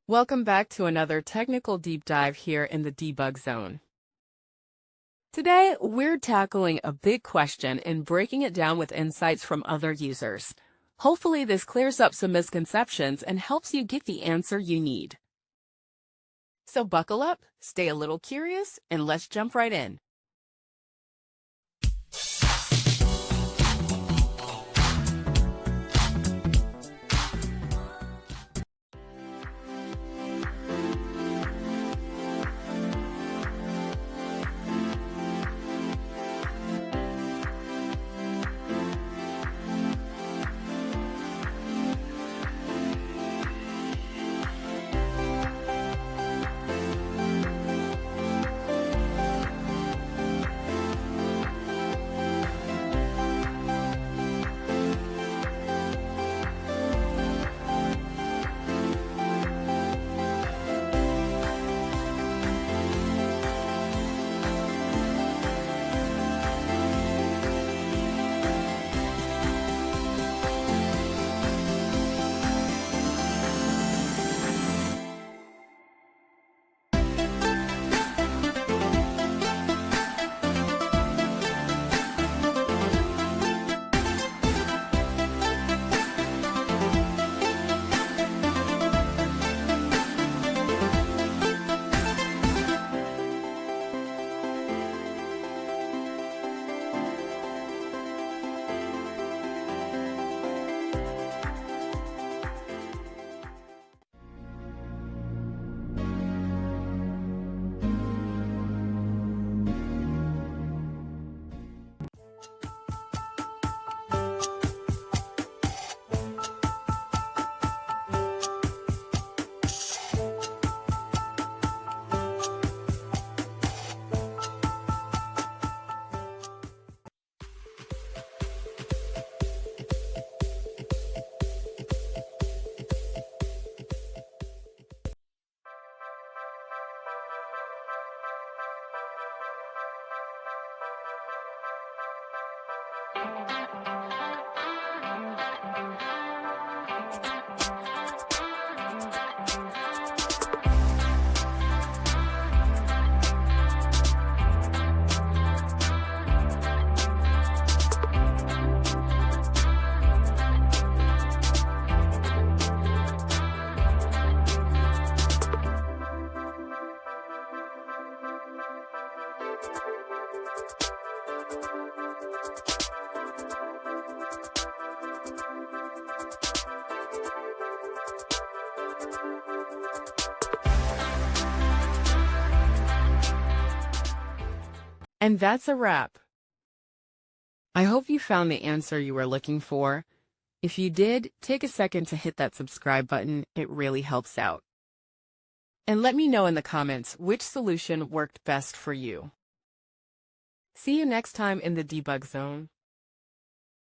Welcome back to another technical deep dive here in the debug zone. Today, we're tackling a big question and breaking it down with insights from other users. Hopefully, this clears up some misconceptions and helps you get the answer you need. So buckle up, stay a little curious, and let's jump right in. And that's a wrap. I hope you found the answer you were looking for. If you did, take a second to hit that subscribe button. It really helps out. And let me know in the comments which solution worked best for you. See you next time in the debug zone.